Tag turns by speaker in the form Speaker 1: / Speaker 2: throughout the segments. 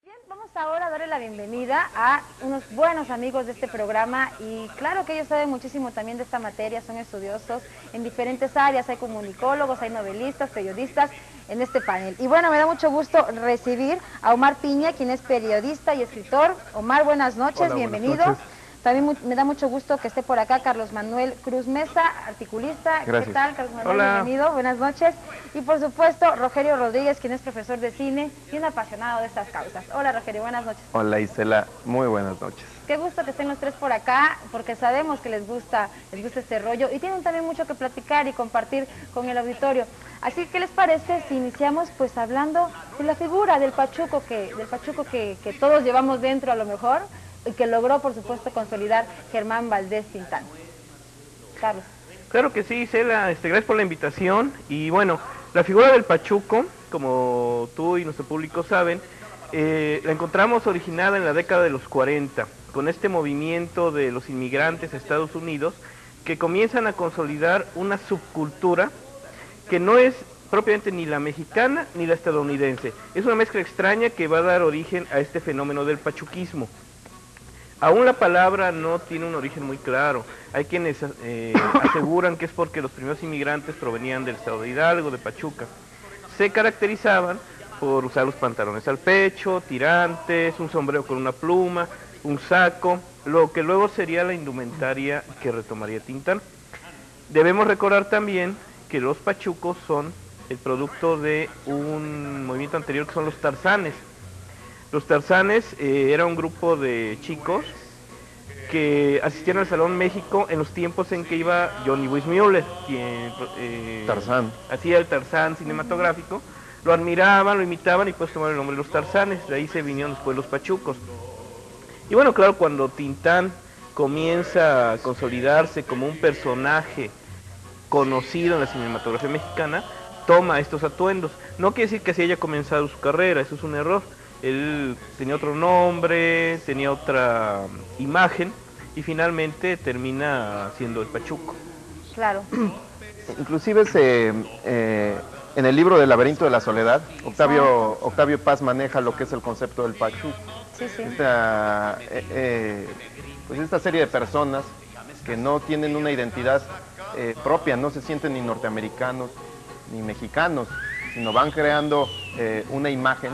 Speaker 1: Bien, vamos ahora a darle la bienvenida a unos buenos amigos de este programa y claro que ellos saben muchísimo también de esta materia, son estudiosos en diferentes áreas, hay comunicólogos, hay novelistas, periodistas en este panel. Y bueno, me da mucho gusto recibir a Omar Piña, quien es periodista y escritor. Omar, buenas noches,
Speaker 2: Hola,
Speaker 1: bienvenido.
Speaker 2: buenas noches.
Speaker 1: También me da mucho gusto que esté por acá Carlos Manuel Cruz Mesa, articulista.
Speaker 2: Gracias.
Speaker 1: ¿Qué tal, Carlos Manuel?
Speaker 2: Hola.
Speaker 1: Bienvenido, buenas noches. Y por supuesto, Rogerio Rodríguez, quien es profesor de cine y un apasionado de estas causas. Hola, Rogerio, buenas noches.
Speaker 2: Hola, Isela, muy buenas noches.
Speaker 1: Qué gusto que estén los tres por acá, porque sabemos que les gusta este rollo y tienen también mucho que platicar y compartir con el auditorio. Así que, ¿qué les parece si iniciamos pues hablando de la figura del pachuco que todos llevamos dentro a lo mejor y que logró, por supuesto, consolidar Germán Valdés Tintán? Carlos.
Speaker 3: Claro que sí, Isela, gracias por la invitación. Y bueno, la figura del pachuco, como tú y nuestro público saben, la encontramos originada en la década de los 40, con este movimiento de los inmigrantes a Estados Unidos, que comienzan a consolidar una subcultura que no es propiamente ni la mexicana ni la estadounidense. Es una mezcla extraña que va a dar origen a este fenómeno del pachuquismo. Aún la palabra no tiene un origen muy claro. Hay quienes aseguran que es porque los primeros inmigrantes provenían del estado de Hidalgo, de Pachuca. Se caracterizaban por usar los pantalones al pecho, tirantes, un sombrero con una pluma, un saco, lo que luego sería la indumentaria que retomaría Tintán. Debemos recordar también que los pachucos son el producto de un movimiento anterior que son los tarzanes. Los tarzanes era un grupo de chicos que asistían al Salón México en los tiempos en que iba Johnny Weissmuller, quien
Speaker 2: Tarzán.
Speaker 3: hacía el Tarzán cinematográfico. Lo admiraban, lo imitaban y pues tomaron el nombre de los tarzanes. De ahí se vinieron después los pachucos. Y bueno, claro, cuando Tintán comienza a consolidarse como un personaje conocido en la cinematografía mexicana, toma estos atuendos. No quiere decir que así haya comenzado su carrera, eso es un error. Él tenía otro nombre, tenía otra imagen y finalmente termina siendo el pachuco.
Speaker 1: Claro.
Speaker 2: Inclusive en el libro del laberinto de la soledad, Octavio Paz maneja lo que es el concepto del pachuco.
Speaker 1: Sí, sí.
Speaker 2: Pues esta serie de personas que no tienen una identidad propia, no se sienten ni norteamericanos ni mexicanos, sino van creando una imagen.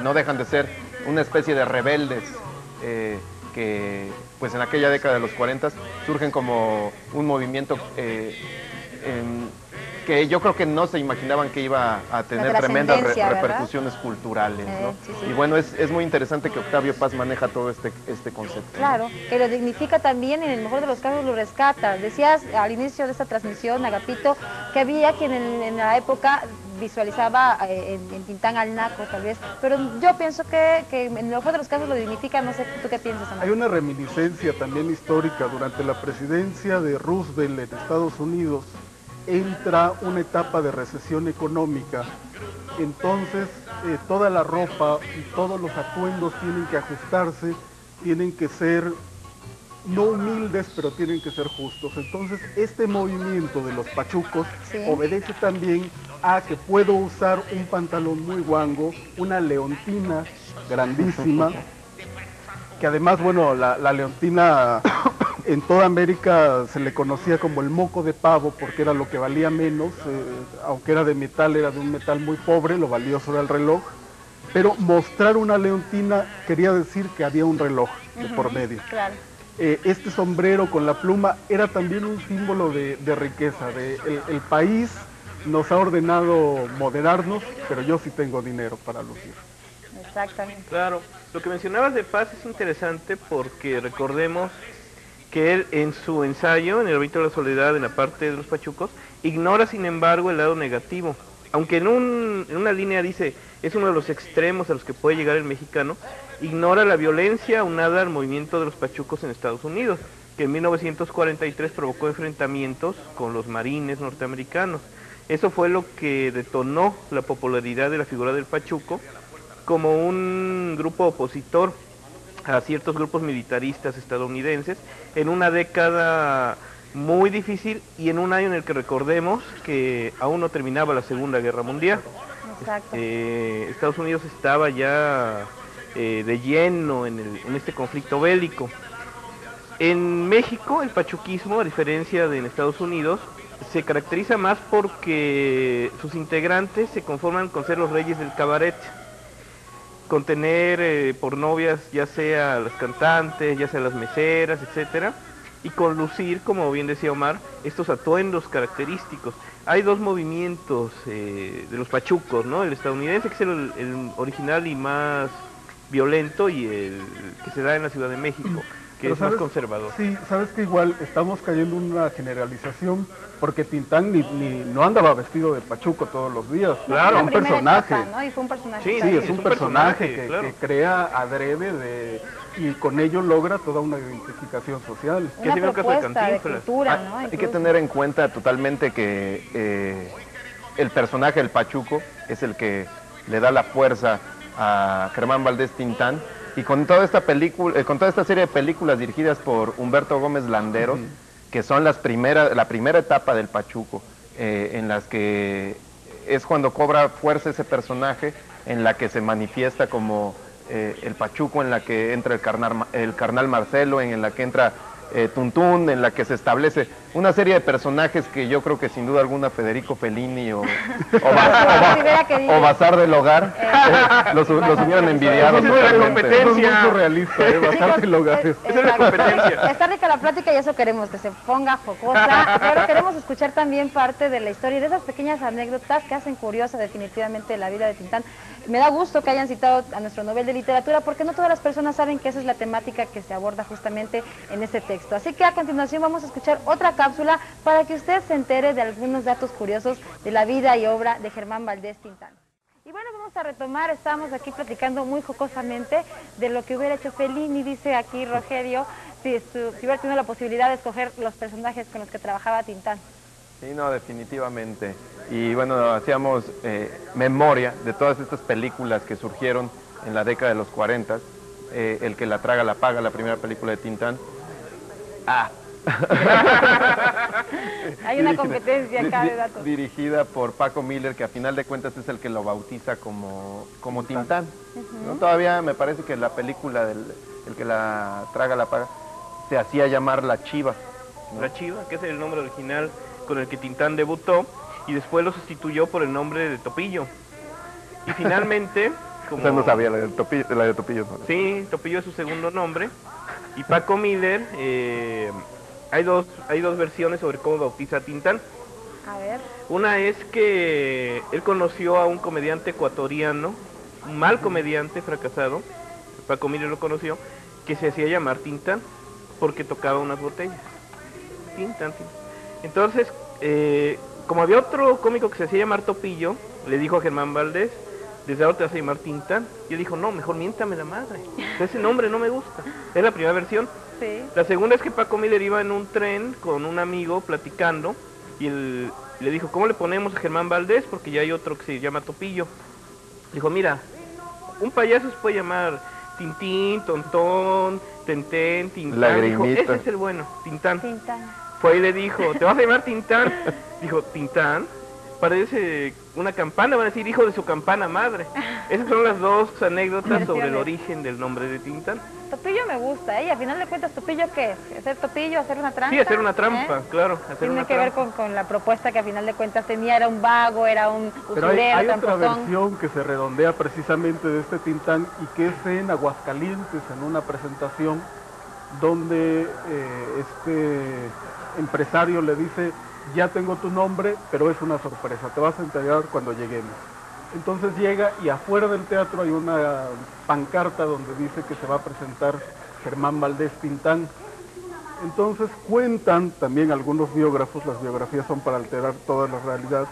Speaker 2: No dejan de ser una especie de rebeldes que pues en aquella década de los 40 surgen como un movimiento que yo creo que no se imaginaban que iba a tener tremendas repercusiones culturales, ¿no?
Speaker 1: Sí, sí.
Speaker 2: Y bueno, es muy interesante que Octavio Paz maneja todo este concepto.
Speaker 1: Claro, que lo dignifica también, en el mejor de los casos lo rescata. Decías al inicio de esta transmisión, Agapito, que había quien en la época visualizaba en Tintán al naco, tal vez, pero yo pienso que en el mejor de los casos lo dignifica. No sé, ¿tú qué piensas, Amanda?
Speaker 4: Hay una reminiscencia también histórica. Durante la presidencia de Roosevelt en Estados Unidos entra una etapa de recesión económica. Entonces toda la ropa y todos los atuendos tienen que ajustarse, tienen que ser no humildes, pero tienen que ser justos. Entonces este movimiento de los pachucos obedece también a que puedo usar un pantalón muy guango, una leontina grandísima, que además, bueno, la leontina en toda América se le conocía como el moco de pavo porque era lo que valía menos, aunque era de metal, era de un metal muy pobre, lo valioso era el reloj, pero mostrar una leontina quería decir que había un reloj de por medio.
Speaker 1: Claro.
Speaker 4: Este sombrero con la pluma era también un símbolo de riqueza, el país nos ha ordenado moderarnos, pero yo sí tengo dinero para lucir.
Speaker 1: Exactamente.
Speaker 3: Claro, lo que mencionabas de Paz es interesante porque recordemos que él en su ensayo, en el laberinto de la soledad, en la parte de los pachucos, ignora sin embargo el lado negativo. Aunque en una línea dice, es uno de los extremos a los que puede llegar el mexicano, ignora la violencia aunada al movimiento de los pachucos en Estados Unidos, que en 1943 provocó enfrentamientos con los marines norteamericanos. Eso fue lo que detonó la popularidad de la figura del pachuco como un grupo opositor a ciertos grupos militaristas estadounidenses en una década muy difícil y en un año en el que recordemos que aún no terminaba la Segunda Guerra Mundial.
Speaker 1: Exacto.
Speaker 3: Estados Unidos estaba ya de lleno en este conflicto bélico. En México el pachuquismo, a diferencia de en Estados Unidos, se caracteriza más porque sus integrantes se conforman con ser los reyes del cabaret, con tener por novias ya sea las cantantes, ya sea las meseras, etcétera, y con lucir, como bien decía Omar, estos atuendos característicos. Hay dos movimientos de los pachucos, ¿no? El estadounidense, que es el original y más violento, y el que se da en la Ciudad de México, que es más conservador.
Speaker 4: Sí, sabes que igual estamos cayendo en una generalización, porque Tintán no andaba vestido de pachuco todos los días.
Speaker 3: Claro,
Speaker 4: un personaje.
Speaker 1: Etapa, ¿no? Y fue un personaje.
Speaker 4: Sí, es un personaje que,
Speaker 3: claro,
Speaker 4: que crea adrede y con ello logra toda una identificación social.
Speaker 1: Una propuesta de cultura, ¿no?
Speaker 2: Hay que tener en cuenta totalmente que el personaje del pachuco es el que le da la fuerza a Germán Valdés Tintán, y con toda esta película, con toda esta serie de películas dirigidas por Humberto Gómez Landeros, que son la primera etapa del pachuco, en las que es cuando cobra fuerza ese personaje, en la que se manifiesta como el pachuco, en la que entra el carnal Marcelo, en la que entra Tuntún, en la que se establece una serie de personajes que yo creo que sin duda alguna Federico Fellini o Bazar del Hogar los hubieran envidiado.
Speaker 3: Es una competencia.
Speaker 4: Es muy surrealista, Bazar del Hogar.
Speaker 3: Es una competencia.
Speaker 1: Está rica la plática y eso queremos, que se ponga jocosa, pero queremos escuchar también parte de la historia y de esas pequeñas anécdotas que hacen curiosa definitivamente la vida de Tintán. Me da gusto que hayan citado a nuestro Nobel de Literatura, porque no todas las personas saben que esa es la temática que se aborda justamente en ese texto. Así que a continuación vamos a escuchar otra cápsula para que usted se entere de algunos datos curiosos de la vida y obra de Germán Valdés Tintán. Y bueno, vamos a retomar, estamos aquí platicando muy jocosamente de lo que hubiera hecho Fellini, dice aquí Rogelio, si hubiera tenido la posibilidad de escoger los personajes con los que trabajaba Tintán.
Speaker 2: Sí, no, definitivamente. Y bueno, hacíamos memoria de todas estas películas que surgieron en la década de los 40. El que la traga la paga, la primera película de Tintán.
Speaker 1: Hay una competencia acá de datos.
Speaker 2: Dirigida por Paco Miller, que a final de cuentas es el que lo bautiza como Tintán. ¿No? Todavía me parece que la película el que la traga la paga se hacía llamar La Chiva, ¿no?
Speaker 3: La Chiva, que es el nombre original con el que Tintán debutó, y después lo sustituyó por el nombre de Topillo. Y finalmente, como...
Speaker 2: Usted no sabía la de Topillo. ¿No?
Speaker 3: Sí, Topillo es su segundo nombre. Y Paco Miller, hay dos versiones sobre cómo bautiza a Tintán.
Speaker 1: A ver.
Speaker 3: Una es que él conoció a un comediante ecuatoriano, un mal comediante fracasado, Paco Miller lo conoció, que se hacía llamar Tintán, porque tocaba unas botellas. Tintán. Entonces, como había otro cómico que se hacía llamar Topillo, le dijo a Germán Valdés, desde ahora te vas a llamar Tintán. Y él dijo, no, mejor miéntame la madre, ese nombre no me gusta. Es la primera versión.
Speaker 1: Sí.
Speaker 3: La segunda es que Paco Miller iba en un tren con un amigo platicando, y él le dijo, ¿cómo le ponemos a Germán Valdés? Porque ya hay otro que se llama Topillo. Dijo, mira, un payaso se puede llamar Tintín, Tontón, Tentén, Tintán. Dijo, ese es el bueno, Tintán. Fue y le dijo, ¿te vas a llamar Tintán? Dijo, ¿Tintán? Parece una campana, van a decir hijo de su campana madre. Esas son las dos anécdotas sobre el origen del nombre de Tintán.
Speaker 1: Topillo me gusta, y a final de cuentas, ¿Topillo qué es? ¿Hacer topillo, hacer una trampa?
Speaker 3: Sí, hacer una trampa, claro.
Speaker 1: Tiene que ver con la propuesta que a final de cuentas tenía, era un vago, era un usurero,
Speaker 4: pero hay otra versión que se redondea precisamente de este Tintán, y que es en Aguascalientes, en una presentación donde este empresario le dice, ya tengo tu nombre, pero es una sorpresa, te vas a enterar cuando lleguemos. Entonces llega y afuera del teatro hay una pancarta donde dice que se va a presentar Germán Valdés Tintán. Entonces cuentan también algunos biógrafos, las biografías son para alterar toda la realidad,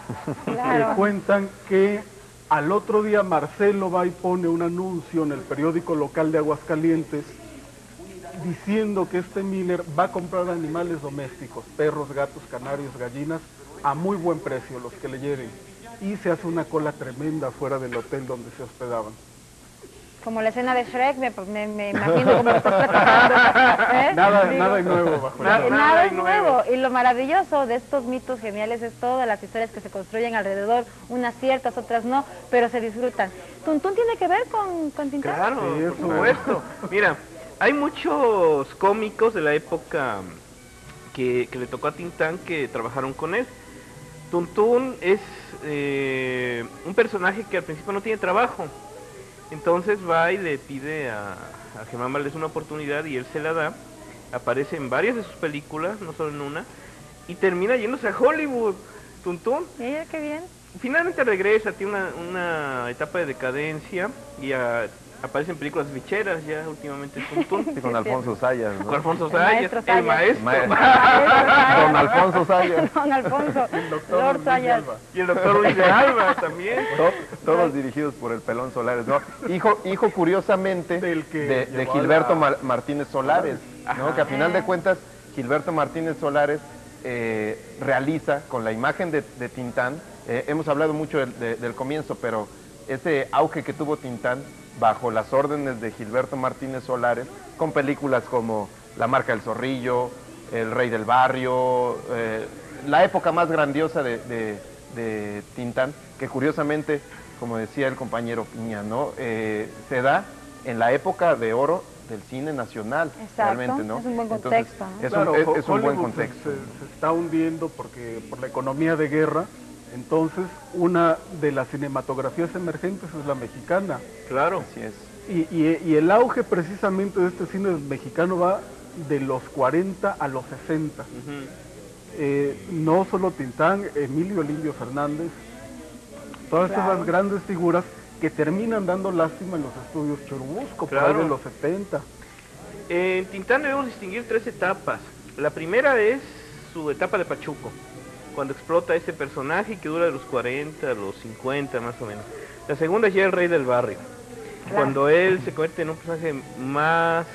Speaker 1: claro.
Speaker 4: Cuentan que al otro día Marcelo va y pone un anuncio en el periódico local de Aguascalientes diciendo que este Miller va a comprar animales domésticos, perros, gatos, canarios, gallinas, a muy buen precio, los que le lleven. Y se hace una cola tremenda fuera del hotel donde se hospedaban.
Speaker 1: Como la escena de Shrek, me imagino como lo estás platicando.
Speaker 4: Nada es nuevo bajo el sol.
Speaker 1: Nada es nuevo. Y lo maravilloso de estos mitos geniales es todas las historias que se construyen alrededor, unas ciertas, otras no, pero se disfrutan. ¿Tuntún tiene que ver con Tintán?
Speaker 3: Claro,
Speaker 4: Sí,
Speaker 3: por supuesto. Mira, hay muchos cómicos de la época que le tocó a Tintán que trabajaron con él. Tuntún es un personaje que al principio no tiene trabajo. Entonces va y le pide a Germán Valdés una oportunidad y él se la da. Aparece en varias de sus películas, no solo en una, y termina yéndose a Hollywood. Tuntún.
Speaker 1: Mira qué bien.
Speaker 3: Finalmente regresa, tiene una etapa de decadencia y aparece en películas ficheras ya últimamente Tuntún.
Speaker 2: Sí, con Alfonso Sayas, ¿no?
Speaker 3: Con Alfonso
Speaker 1: El
Speaker 3: Sayas,
Speaker 1: maestro
Speaker 3: el
Speaker 1: Sayas.
Speaker 3: maestro.
Speaker 2: Don Alfonso Sayas.
Speaker 1: Don Alfonso,
Speaker 4: El doctor
Speaker 1: Lord
Speaker 4: Luis de
Speaker 1: Sayas.
Speaker 4: Alba.
Speaker 3: Y el doctor Luis de Alba también.
Speaker 2: Todos dirigidos por el Pelón Solares, ¿no? Hijo curiosamente
Speaker 4: Del que
Speaker 2: de
Speaker 4: llevó a
Speaker 2: Gilberto
Speaker 4: la-
Speaker 2: Martínez Solares, ¿no?
Speaker 3: Ajá.
Speaker 2: Que a final de cuentas Gilberto Martínez Solares realiza con la imagen de Tintán. Hemos hablado mucho del comienzo, pero ese auge que tuvo Tintán bajo las órdenes de Gilberto Martínez Solares, con películas como La marca del zorrillo, El rey del barrio, la época más grandiosa de Tintán, que curiosamente, como decía el compañero Piña, ¿no? Se da en la época de oro del cine nacional.
Speaker 1: Exacto,
Speaker 2: Realmente, ¿no?
Speaker 1: es un buen
Speaker 2: Entonces,
Speaker 1: contexto, ¿no?
Speaker 2: es
Speaker 4: Claro,
Speaker 2: un buen
Speaker 4: Hollywood
Speaker 2: contexto.
Speaker 4: se está hundiendo porque por la economía de guerra. Entonces, una de las cinematografías emergentes es la mexicana.
Speaker 3: Claro.
Speaker 2: Así es.
Speaker 4: Y el auge precisamente de este cine mexicano va de los 40 a los 60.
Speaker 3: Ujú.
Speaker 4: No solo Tintán, Emilio el Indio Fernández, todas
Speaker 1: Claro.
Speaker 4: esas grandes figuras que terminan dando lástima en los estudios Churubusco, por ahí
Speaker 3: Claro.
Speaker 4: de los 70.
Speaker 3: En Tintán debemos distinguir tres etapas. La primera es su etapa de Pachuco, cuando explota ese personaje que dura de los 40 a los 50 más o menos. La segunda es ya el rey del barrio,
Speaker 1: Claro.
Speaker 3: cuando él se convierte en un personaje más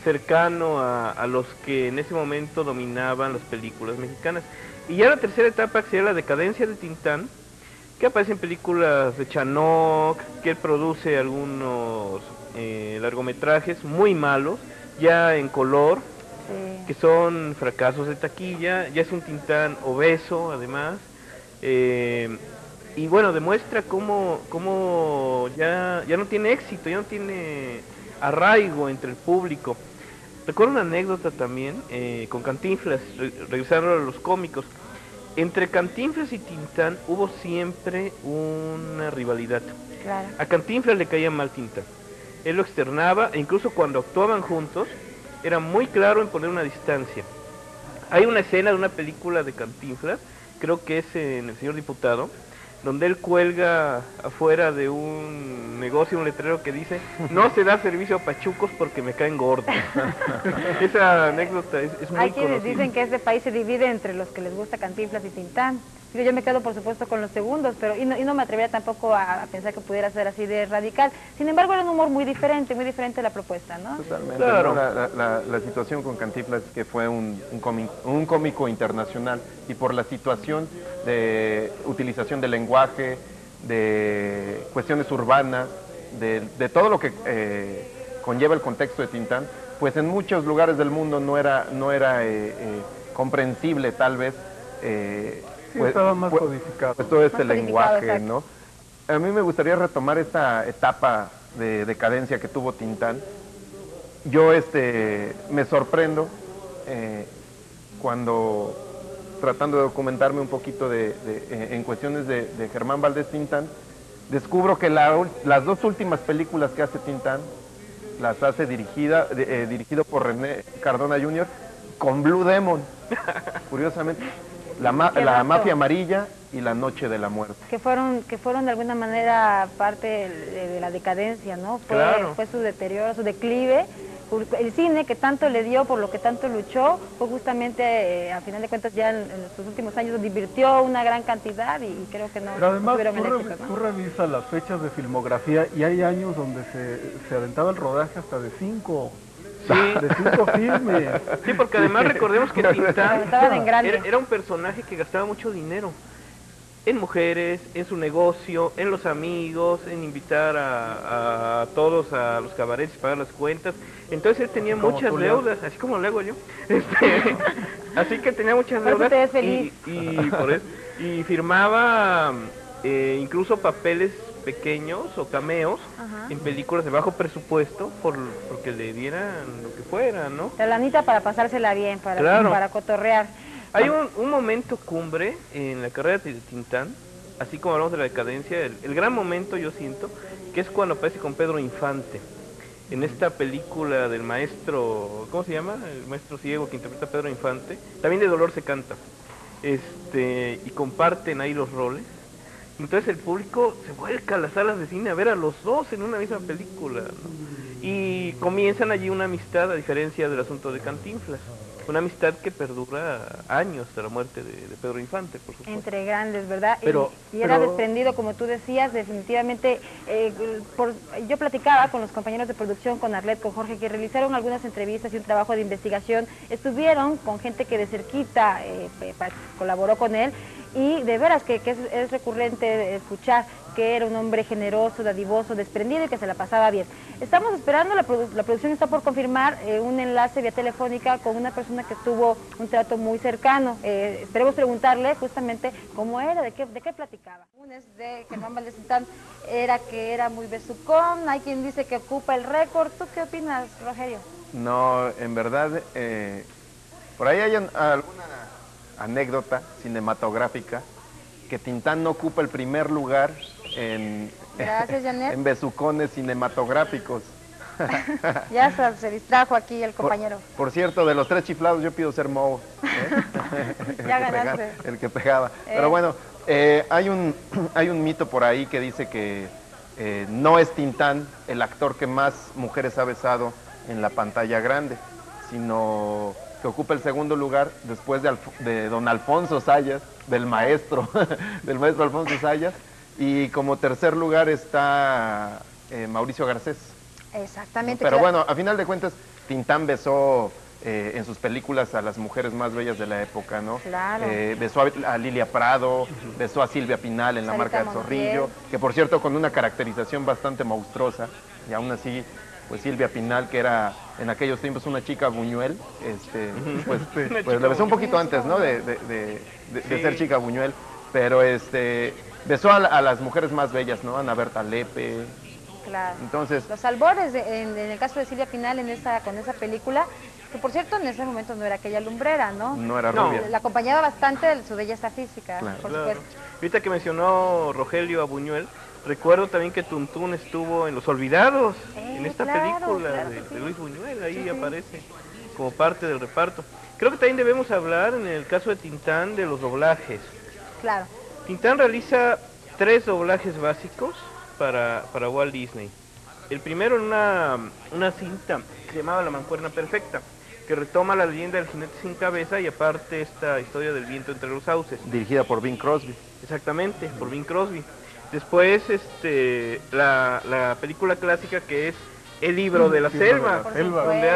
Speaker 3: cercano a los que en ese momento dominaban las películas mexicanas. Y ya la tercera etapa, que sería la decadencia de Tintán, que aparece en películas de Chanoc, que él produce algunos largometrajes muy malos, ya en color,
Speaker 1: Sí.
Speaker 3: que son fracasos de taquilla. Ya es un Tintán obeso además, y bueno, demuestra cómo ya no tiene éxito, ya no tiene arraigo entre el público. Recuerdo una anécdota también con Cantinflas, regresando a los cómicos. Entre Cantinflas y Tintán hubo siempre una rivalidad.
Speaker 1: Claro.
Speaker 3: A Cantinflas le caía mal Tintán. Él lo externaba e incluso cuando actuaban juntos era muy claro en poner una distancia. Hay una escena de una película de Cantinflas, creo que es en El señor diputado, donde él cuelga afuera de un negocio un letrero que dice: no se da servicio a pachucos porque me caen gordos. Esa anécdota es muy
Speaker 1: Hay quienes
Speaker 3: conocida.
Speaker 1: dicen que este país se divide entre los que les gusta Cantinflas y Tintán. Digo, yo me quedo por supuesto con los segundos, pero y no me atrevería tampoco a pensar que pudiera ser así de radical. Sin embargo, era un humor muy diferente la propuesta, ¿no?
Speaker 2: Totalmente.
Speaker 3: Claro.
Speaker 2: ¿No? La situación con Cantinflas es que fue un cómico internacional, y por la situación de utilización del lenguaje, de cuestiones urbanas, de todo lo que conlleva el contexto de Tintán, pues en muchos lugares del mundo no era comprensible tal vez.
Speaker 4: Sí, estaba más codificado.
Speaker 2: Pues todo este
Speaker 1: Más codificado,
Speaker 2: lenguaje,
Speaker 1: exacto.
Speaker 2: ¿no? A mí me gustaría retomar esta etapa de decadencia que tuvo Tintán. Yo me sorprendo cuando, tratando de documentarme un poquito en cuestiones de Germán Valdés Tintán, descubro que las dos últimas películas que hace Tintán las hace dirigido por René Cardona Jr. con Blue Demon, curiosamente. La
Speaker 1: Qué dato.
Speaker 2: Mafia Amarilla y La Noche de la Muerte.
Speaker 1: Que fueron de alguna manera parte de la decadencia, ¿no?
Speaker 3: Claro.
Speaker 1: Fue su deterioro, su declive. El cine que tanto le dio, por lo que tanto luchó, fue justamente, a final de cuentas, ya en sus últimos años divirtió una gran cantidad y creo que no
Speaker 4: Pero además,
Speaker 1: tuvieron el
Speaker 4: tú
Speaker 1: éxito, ¿no?
Speaker 4: revisas las fechas de filmografía y hay años donde se aventaba el rodaje hasta de 5 filmes.
Speaker 3: Sí, porque además recordemos que Tintán
Speaker 1: Estaban en grande.
Speaker 3: era un personaje que gastaba mucho dinero. en mujeres, en su negocio, en los amigos, en invitar a todos a los cabarets y pagar las cuentas. Entonces él tenía muchas deudas, así como lo hago yo. Así que tenía muchas
Speaker 1: Por eso
Speaker 3: deudas
Speaker 1: te ves feliz.
Speaker 3: y firmaba incluso papeles pequeños o cameos en películas de bajo presupuesto porque le dieran lo que fuera, ¿no?
Speaker 1: La lanita para pasársela bien, para cotorrear.
Speaker 3: Hay un momento cumbre en la carrera de Tintán, así como hablamos de la decadencia, el gran momento yo siento, que es cuando aparece con Pedro Infante, en esta película del maestro, ¿cómo se llama? El maestro ciego que interpreta a Pedro Infante, también de Dolor se canta, y comparten ahí los roles. Entonces el público se vuelca a las salas de cine a ver a los dos en una misma película, ¿no? Y comienzan allí una amistad, a diferencia del asunto de Cantinflas. Una amistad que perdura años de la muerte de Pedro Infante, por supuesto.
Speaker 1: Entre grandes, ¿verdad?
Speaker 3: Pero
Speaker 1: era desprendido, como tú decías, definitivamente. Yo platicaba con los compañeros de producción, con Arlet, con Jorge, que realizaron algunas entrevistas y un trabajo de investigación. Estuvieron con gente que de cerquita colaboró con él. Y de veras que es recurrente escuchar que era un hombre generoso, dadivoso, desprendido y que se la pasaba bien. Estamos esperando, la producción está por confirmar un enlace vía telefónica con una persona que tuvo un trato muy cercano. Esperemos preguntarle justamente cómo era, de qué platicaba. De Germán Valdés Tintán era que era muy besucón, hay quien dice que ocupa el récord. ¿Tú qué opinas, Rogelio?
Speaker 2: No, en verdad, por ahí hay alguna anécdota cinematográfica que Tintán no ocupa el primer lugar en besucones cinematográficos.
Speaker 1: Ya se distrajo aquí el compañero.
Speaker 2: Por cierto, de los 3 chiflados yo pido ser Moe,
Speaker 1: Ya ganaste.
Speaker 2: el que pegaba. Pero bueno, hay un mito por ahí que dice que no es Tintán el actor que más mujeres ha besado en la pantalla grande, sino que ocupa el segundo lugar después de don Alfonso Sayas, del maestro Alfonso Sayas, y como tercer lugar está Mauricio Garcés.
Speaker 1: Exactamente.
Speaker 2: Pero bueno, a final de cuentas, Tintán besó en sus películas a las mujeres más bellas de la época, ¿no?
Speaker 1: Claro.
Speaker 2: Besó a Lilia Prado, besó a Silvia Pinal en La Marca del Zorrillo, que por cierto con una caracterización bastante monstruosa, y aún así, pues Silvia Pinal, que era en aquellos tiempos una chica buñuel, pues la besó un poquito antes, ¿no? De ser chica buñuel, pero besó a las mujeres más bellas, ¿no? Ana Berta Lepe.
Speaker 1: Claro.
Speaker 2: Entonces,
Speaker 1: los albores, en el caso de Silvia Pinal con esa película, que por cierto en ese momento no era aquella lumbrera, ¿no?
Speaker 2: No era rubia.
Speaker 1: La acompañaba bastante de su belleza física,
Speaker 2: claro,
Speaker 1: por supuesto.
Speaker 3: Ahorita que mencionó Rogelio a Buñuel, recuerdo también que Tuntún estuvo en Los Olvidados, en esta película de Luis Buñuel, ahí aparece como parte del reparto. Creo que también debemos hablar en el caso de Tintán de los doblajes.
Speaker 1: Claro.
Speaker 3: Tintán realiza 3 doblajes básicos para Walt Disney. El primero en una cinta que se llamaba La Mancuerna Perfecta, que retoma la leyenda del jinete sin cabeza y aparte esta historia del viento entre los sauces.
Speaker 2: Dirigida por Bing Crosby.
Speaker 3: Exactamente, por Bing Crosby. Después la película clásica que es El libro de la selva, donde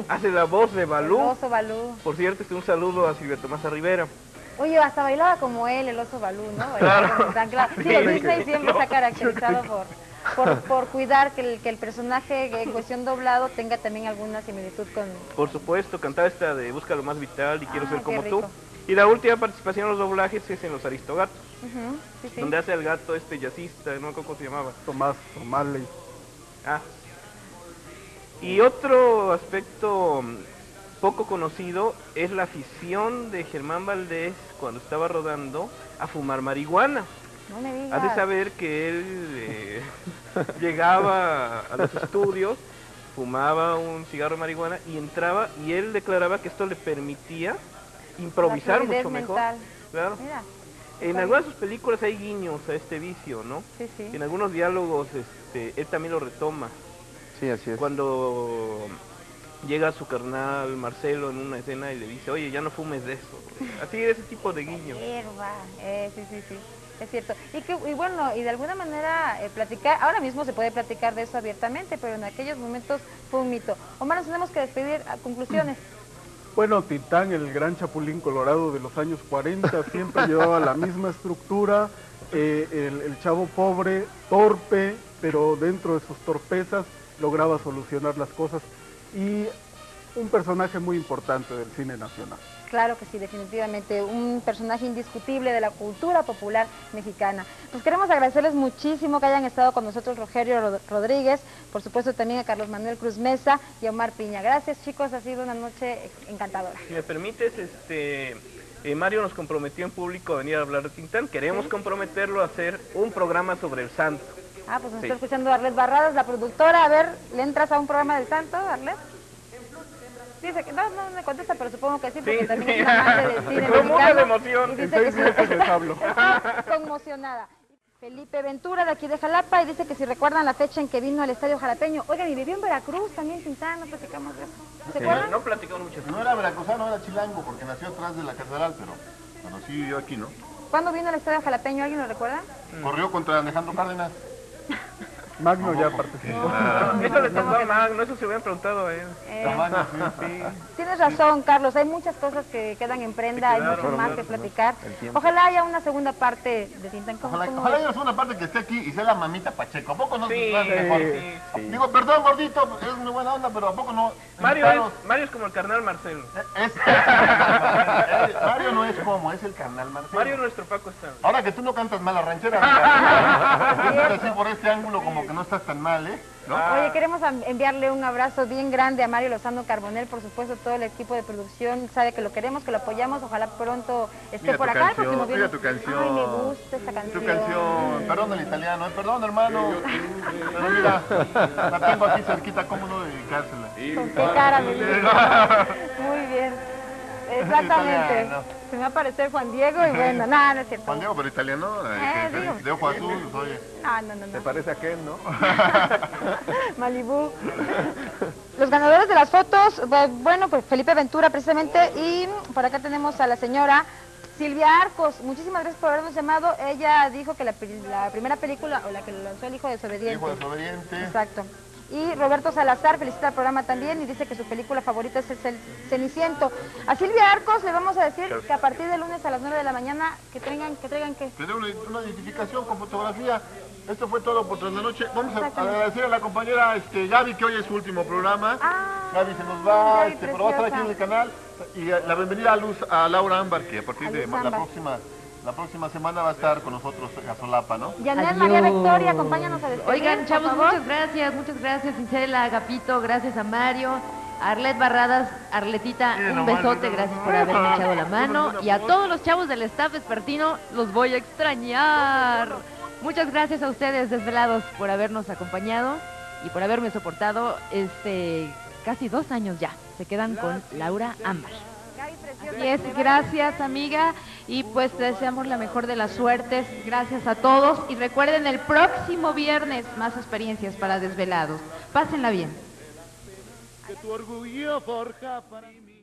Speaker 3: hace la voz de Balú.
Speaker 1: El oso Balú.
Speaker 3: Por cierto, un saludo a Silvia Tomasa Rivera.
Speaker 1: Oye, hasta bailaba como él, el oso Balú, ¿no?
Speaker 3: Claro.
Speaker 1: Sí, el Disney siempre está caracterizado por cuidar que el personaje en cuestión doblado tenga también alguna similitud con...
Speaker 3: Por supuesto, cantaba esta de Busca lo más vital y Quiero ser como
Speaker 1: rico.
Speaker 3: tú. Y la última participación en los doblajes es en Los Aristogatos,
Speaker 1: sí.
Speaker 3: donde hace al gato jazzista, no me acuerdo cómo se llamaba.
Speaker 4: Tomás O'Malley.
Speaker 3: Y otro aspecto poco conocido es la afición de Germán Valdés cuando estaba rodando a fumar marihuana.
Speaker 1: No me digas.
Speaker 3: Has de saber que él llegaba a los estudios, fumaba un cigarro de marihuana y entraba y él declaraba que esto le permitía improvisar mucho mejor. Claro.
Speaker 1: Mira,
Speaker 3: en algunas de sus películas hay guiños a este vicio, ¿no?
Speaker 1: Sí.
Speaker 3: En algunos diálogos él también lo retoma.
Speaker 2: Sí, así es.
Speaker 3: Cuando llega su carnal Marcelo en una escena y le dice, oye, ya no fumes de eso. Así, ese tipo de guiños.
Speaker 1: Sí, es cierto. Y bueno, y de alguna manera platicar, ahora mismo se puede platicar de eso abiertamente, pero en aquellos momentos fue un mito. Omar, nos tenemos que despedir a conclusiones.
Speaker 4: Bueno, Tintán, el gran chapulín colorado de los años 40, siempre llevaba la misma estructura, el chavo pobre, torpe, pero dentro de sus torpezas lograba solucionar las cosas, y un personaje muy importante del cine nacional.
Speaker 1: Claro que sí, definitivamente, un personaje indiscutible de la cultura popular mexicana. Pues queremos agradecerles muchísimo que hayan estado con nosotros, Rogelio Rodríguez, por supuesto también a Carlos Manuel Cruz Mesa y a Omar Piña. Gracias, chicos, ha sido una noche encantadora.
Speaker 3: Si me permites, Mario nos comprometió en público a venir a hablar de Tintán. Queremos comprometerlo a hacer un programa sobre el santo.
Speaker 1: Ah, pues nos está escuchando Arlet Barradas, la productora. A ver, ¿le entras a un programa del santo, Arlet? Dice que no me contesta, pero supongo que sí, porque también es amante del cine mexicano.
Speaker 3: De emoción.
Speaker 1: Y dice que sí, está conmocionada. Felipe Ventura, de aquí de Jalapa, y dice que si recuerdan la fecha en que vino al Estadio Jalapeño. Oigan, y vivió en Veracruz también, Tintán, no platicamos de eso. ¿Se acuerdan?
Speaker 3: No platicamos mucho.
Speaker 2: No era veracruzano, era chilango, porque nació atrás de la catedral, pero sí vivió aquí, ¿no?
Speaker 1: ¿Cuándo vino al Estadio Jalapeño? ¿Alguien lo recuerda?
Speaker 2: Corrió contra Alejandro Cárdenas.
Speaker 4: Magno ya participó.
Speaker 3: Eso le tocó a Magno, eso se hubieran preguntado a él.
Speaker 1: Tienes razón, Carlos, hay muchas cosas que quedan en prenda, hay mucho más que platicar. Ojalá haya una segunda parte de Tintán.
Speaker 2: Ojalá haya una segunda parte que esté aquí y sea la mamita Pacheco. ¿A poco no?
Speaker 3: Sí,
Speaker 2: Mejor?
Speaker 3: sí.
Speaker 2: Digo, perdón, gordito, es muy buena onda, pero ¿a poco no?
Speaker 3: Mario es como el carnal Marcelo.
Speaker 2: Mario no es como, es el carnal Marcelo.
Speaker 3: Mario es nuestro Paco Stanley.
Speaker 2: Ahora que tú no cantas mal la ranchera, así por este ángulo como que no estás tan mal, ¿eh? ¿No?
Speaker 1: Oye, queremos enviarle un abrazo bien grande a Mario Lozano Carbonell, por supuesto, todo el equipo de producción sabe que lo queremos, que lo apoyamos, ojalá pronto esté por acá.
Speaker 2: Mira tu canción.
Speaker 1: Ay, me gusta esta canción.
Speaker 2: Tu canción, perdón el italiano, perdón hermano, pero mira, la tengo aquí cerquita, ¿cómo no dedicársela?
Speaker 1: ¿Con qué cara me dice? Muy bien, exactamente. Se me va a aparecer Juan Diego y bueno, nada, no es cierto.
Speaker 2: Juan Diego, pero italiano,
Speaker 1: digo.
Speaker 2: de ojo azul, oye.
Speaker 1: No.
Speaker 2: ¿Te parece a Ken, no?
Speaker 1: Malibú. Los ganadores de las fotos, bueno, pues Felipe Ventura precisamente, y por acá tenemos a la señora Silvia Arcos. Muchísimas gracias por habernos llamado. Ella dijo que la primera película, o la que lanzó, El Hijo Desobediente.
Speaker 2: Hijo Desobediente.
Speaker 1: Exacto. Y Roberto Salazar felicita al programa también y dice que su película favorita es el Ceniciento. A Silvia Arcos le vamos a decir que a partir del lunes a las 9 de la mañana que traigan ¿qué?
Speaker 2: Tener una identificación con fotografía. Esto fue todo por Tras la Noche. Vamos a agradecer a la compañera Gaby, que hoy es su último programa. Gaby se nos va, pero va a estar aquí en el canal. Y la bienvenida a Laura Ámbar, que a partir de la próxima semana va a estar con nosotros a Solapa, ¿no?
Speaker 1: Yanel María Victoria, acompáñanos a despedir.
Speaker 5: Oigan, chavos, muchas gracias, Isela, Agapito, gracias a Mario, a Arlet Barradas, Arletita, un besote, gracias por haberme echado la mano, y a todos los chavos del staff vespertino, los voy a extrañar. Muchas gracias a ustedes, desvelados, por habernos acompañado y por haberme soportado casi 2 años ya. Se quedan con Laura Ámbar.
Speaker 6: Así es, gracias amiga, y pues te deseamos la mejor de las suertes, gracias a todos, y recuerden el próximo viernes más experiencias para desvelados, pásenla bien.
Speaker 7: Que tu orgullo forja para mí.